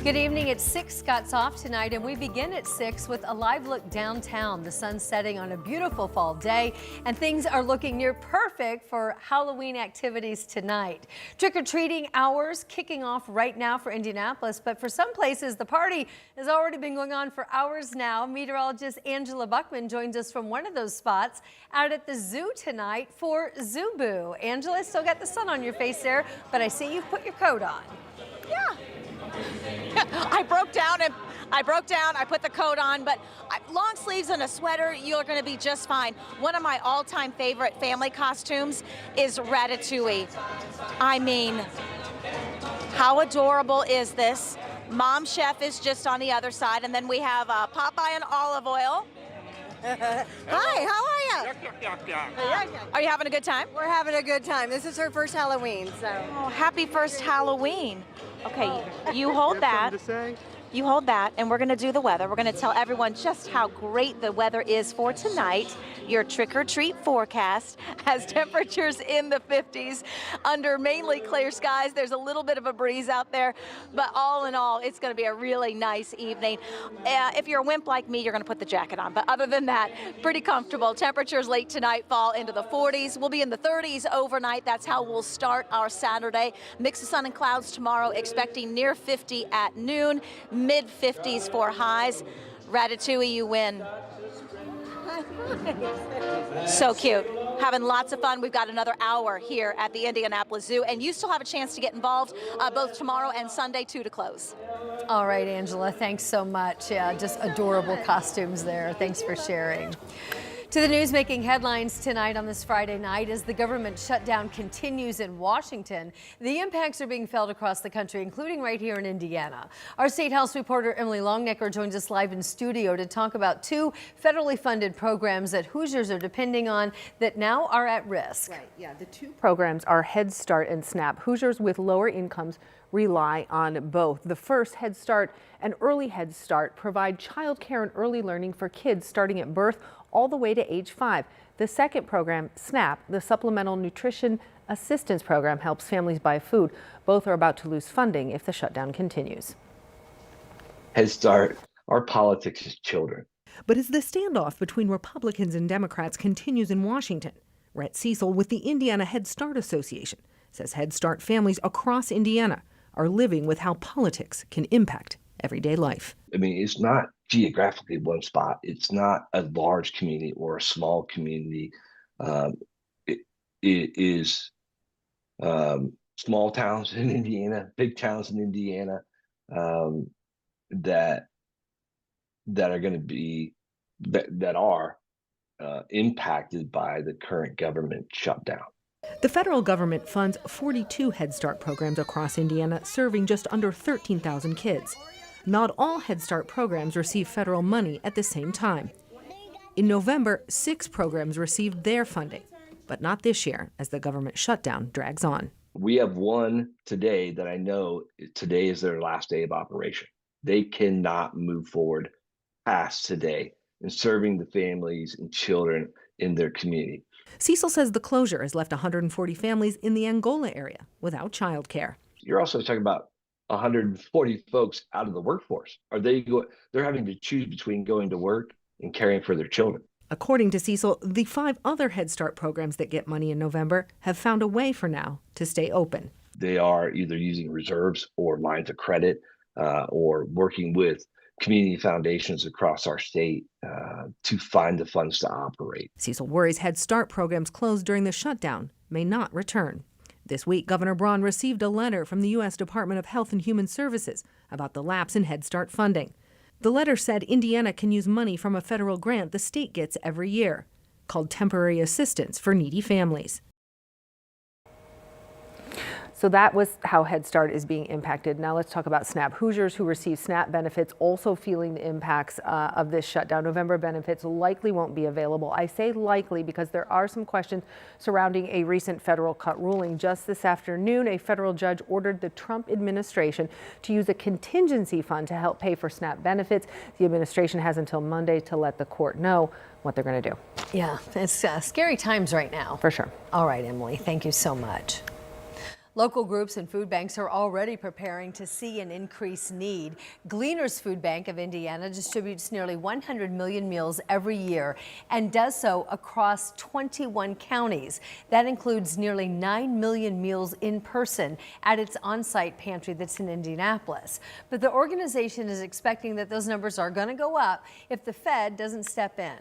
Good evening. It's 6 Scott's off tonight, and we begin at 6 with a live look downtown. The sun's setting on a beautiful fall day, and things are looking near perfect for Halloween activities tonight. Trick-or-treating hours kicking off right now for Indianapolis, but for some places, the party has already been going on for hours now. Meteorologist Angela Buckman joins us from one of those spots out at the zoo tonight for Zoo Boo. Angela, still got the sun on your face there, but I see you've put your coat on. Yeah. I broke down, I put the coat on, but long sleeves and a sweater, you're going to be just fine. One of my all-time favorite family costumes is Ratatouille. I mean, how adorable is this? Mom Chef is just on the other side, and then we have Popeye and Olive Oil. Hi, how are you? Are you having a good time? We're having a good time. This is her first Halloween, so. Oh, happy first Halloween. Okay, you hold that. You hold that, and we're going to do the weather. We're going to tell everyone just how great the weather is for tonight. Your trick-or-treat forecast has temperatures in the 50s under mainly clear skies. There's a little bit of a breeze out there, but all in all, it's going to be a really nice evening. If you're a wimp like me, you're going to put the jacket on, but other than that, pretty comfortable. Temperatures late tonight fall into the 40s. We'll be in the 30s overnight. That's how we'll start our Saturday. Mix of sun and clouds tomorrow, expecting near 50 at noon. Mid-50s for highs. Ratatouille, you win. So cute. Having lots of fun. We've got another hour here at the Indianapolis Zoo, and you still have a chance to get involved both tomorrow and Sunday, 2 to close. All right, Angela, thanks so much. Yeah, just adorable costumes there. Thanks for sharing. To the news making headlines tonight on this Friday night as the government shutdown continues in Washington. The impacts are being felt across the country, including right here in Indiana. Our State House reporter Emily Longnecker joins us live in studio to talk about 2 federally funded programs that Hoosiers are depending on that now are at risk. Right, yeah, the 2 programs are Head Start and SNAP. Hoosiers with lower incomes rely on both. The first, Head Start and Early Head Start, provide child care and early learning for kids starting at birth all the way to age 5. The second program, SNAP, the Supplemental Nutrition Assistance Program, helps families buy food. Both are about to lose funding if the shutdown continues. Head Start, our politics is children. But as the standoff between Republicans and Democrats continues in Washington, Rhett Cecil with the Indiana Head Start Association says Head Start families across Indiana are living with how politics can impact everyday life. I mean, it's not geographically one spot. It's not a large community or a small community. It is small towns in Indiana, big towns in Indiana that are going to be that are impacted by the current government shutdown. The federal government funds 42 Head Start programs across Indiana, serving just under 13,000 kids. Not all Head Start programs receive federal money at the same time. In November, 6 programs received their funding, but not this year as the government shutdown drags on. We have one today that I know today is their last day of operation. They cannot move forward past today in serving the families and children in their community. Cecil says the closure has left 140 families in the Angola area without child care. You're also talking about 140 folks out of the workforce. They're having to choose between going to work and caring for their children. According to Cecil, the 5 other Head Start programs that get money in November have found a way for now to stay open. They are either using reserves or lines of credit or working with community foundations across our state to find the funds to operate. Cecil worries Head Start programs closed during the shutdown may not return. This week, Governor Braun received a letter from the U.S. Department of Health and Human Services about the lapse in Head Start funding. The letter said Indiana can use money from a federal grant the state gets every year, called Temporary Assistance for Needy Families. So that was how Head Start is being impacted. Now let's talk about SNAP. Hoosiers who receive SNAP benefits also feeling the impacts of this shutdown. November benefits likely won't be available. I say likely because there are some questions surrounding a recent federal cut ruling. Just this afternoon, a federal judge ordered the Trump administration to use a contingency fund to help pay for SNAP benefits. The administration has until Monday to let the court know what they're going to do. Yeah, it's scary times right now. For sure. All right, Emily, thank you so much. Local groups and food banks are already preparing to see an increased need. Gleaners Food Bank of Indiana distributes nearly 100 million meals every year and does so across 21 counties. That includes nearly 9 million meals in person at its on-site pantry that's in Indianapolis. But the organization is expecting that those numbers are going to go up if the Fed doesn't step in.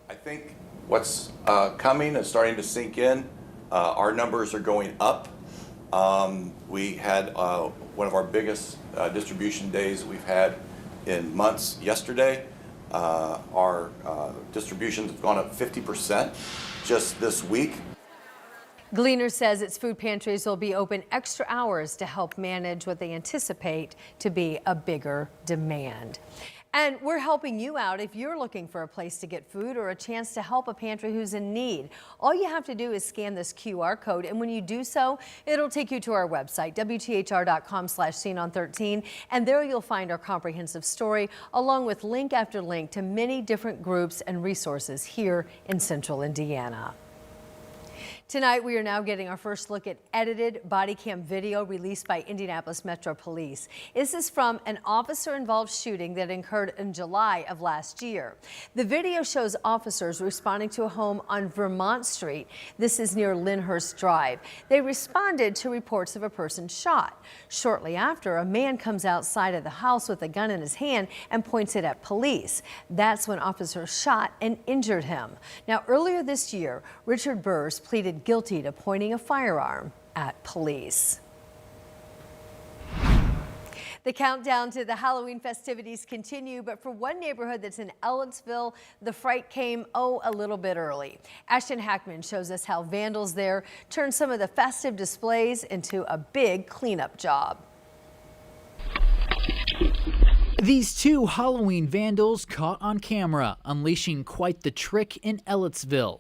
I think what's coming is starting to sink in. Our numbers are going up. We had one of our biggest distribution days we've had in months yesterday. Our distributions have gone up 50% just this week. Gleaners says its food pantries will be open extra hours to help manage what they anticipate to be a bigger demand. And we're helping you out if you're looking for a place to get food or a chance to help a pantry who's in need. All you have to do is scan this QR code, and when you do so, it'll take you to our website, WTHR.com/SeenOn13, and there you'll find our comprehensive story along with link after link to many different groups and resources here in Central Indiana. Tonight, we are now getting our first look at edited body cam video released by Indianapolis Metro Police. This is from an officer-involved shooting that occurred in July of last year. The video shows officers responding to a home on Vermont Street. This is near Lyndhurst Drive. They responded to reports of a person shot. Shortly after, a man comes outside of the house with a gun in his hand and points it at police. That's when officers shot and injured him. Now, earlier this year, Richard Burrs pleaded guilty to pointing a firearm at police. The countdown to the Halloween festivities continue, but for one neighborhood that's in Ellettsville, the fright came, a little bit early. Ashton Hackman shows us how vandals there turned some of the festive displays into a big cleanup job. These two Halloween vandals caught on camera, unleashing quite the trick in Ellettsville.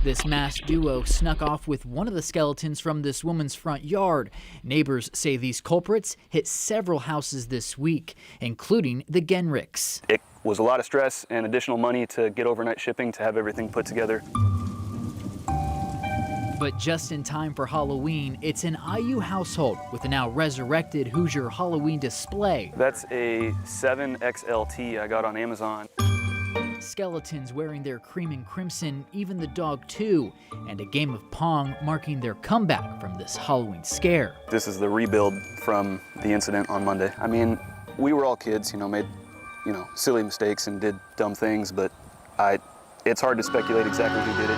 This masked duo snuck off with one of the skeletons from this woman's front yard. Neighbors say these culprits hit several houses this week, including the Genricks. It was a lot of stress and additional money to get overnight shipping to have everything put together. But just in time for Halloween, it's an IU household with a now resurrected Hoosier Halloween display. That's a 7XLT I got on Amazon. Skeletons wearing their cream and crimson, even the dog too, and a game of Pong marking their comeback from this Halloween scare. This is the rebuild from the incident on Monday. I mean, we were all kids, made, silly mistakes and did dumb things, but it's hard to speculate exactly who did it.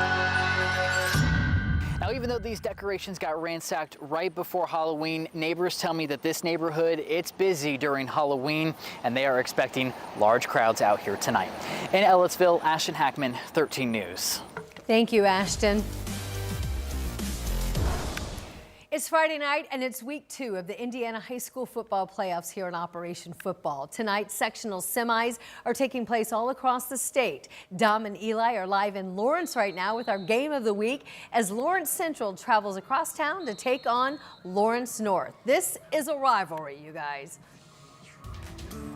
Now, even though these decorations got ransacked right before Halloween, neighbors tell me that this neighborhood, it's busy during Halloween, and they are expecting large crowds out here tonight. In Ellettsville, Ashton Hackman, 13 News. Thank you, Ashton. It's Friday night, and it's week 2 of the Indiana High School football playoffs here in Operation Football. Tonight, sectional semis are taking place all across the state. Dom and Eli are live in Lawrence right now with our game of the week as Lawrence Central travels across town to take on Lawrence North. This is a rivalry, you guys.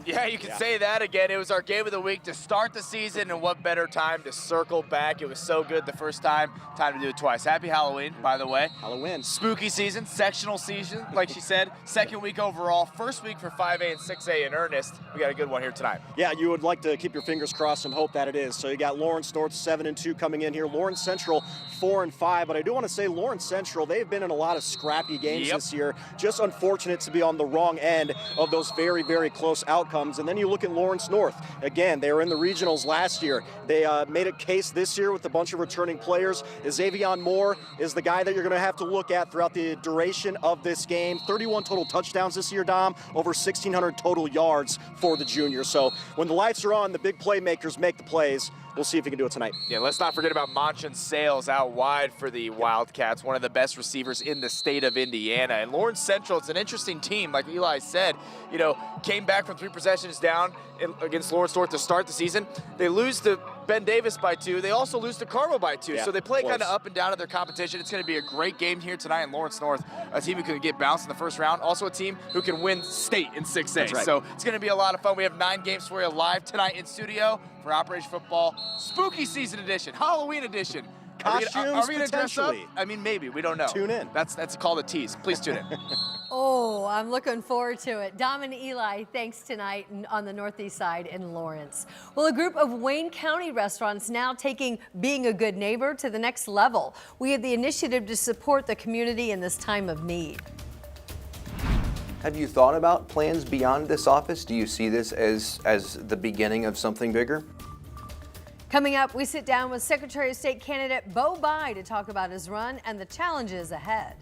Yeah, you can say that again. It was our game of the week to start the season, and what better time to circle back. It was so good the first time. Time to do it twice. Happy Halloween, by the way. Halloween. Spooky season, sectional season, like she said. Second week overall, first week for 5A and 6A in earnest. We got a good one here tonight. Yeah, you would like to keep your fingers crossed and hope that it is. So you got Lawrence North 7-2 coming in here. Lawrence Central 4-5. But I do want to say Lawrence Central, they've been in a lot of scrappy games this year. Just unfortunate to be on the wrong end of those very, very close outcomes. And then you look at Lawrence North. Again, they were in the regionals last year. They made a case this year with a bunch of returning players. Xavion Moore is the guy that you're going to have to look at throughout the duration of this game. 31 total touchdowns this year, Dom. Over 1,600 total yards for the junior. So when the lights are on, the big playmakers make the plays. We'll see if he can do it tonight. Yeah, let's not forget about Monchin Sales out wide for the Wildcats, one of the best receivers in the state of Indiana. And Lawrence Central, it's an interesting team, like Eli said, came back from 3 possessions down against Lawrence North to start the season. They lose to Ben Davis by 2. They also lose to Carmel by 2. Yeah, so they play kind of up and down of their competition. It's going to be a great game here tonight in Lawrence North. A team who can get bounced in the first round. Also a team who can win state in 6A. That's right. So it's going to be a lot of fun. We have 9 games for you live tonight in studio for Operation Football Spooky Season Edition, Halloween Edition. Costumes, Are we gonna dress up? potentially. I mean, maybe. We don't know. Tune in. That's called a tease. Please tune in. Oh, I'm looking forward to it. Dom and Eli, thanks tonight on the Northeast Side in Lawrence. Well, a group of Wayne County restaurants now taking being a good neighbor to the next level. We have the initiative to support the community in this time of need. Have you thought about plans beyond this office? Do you see this as the beginning of something bigger? Coming up, we sit down with Secretary of State candidate Bo Bai to talk about his run and the challenges ahead.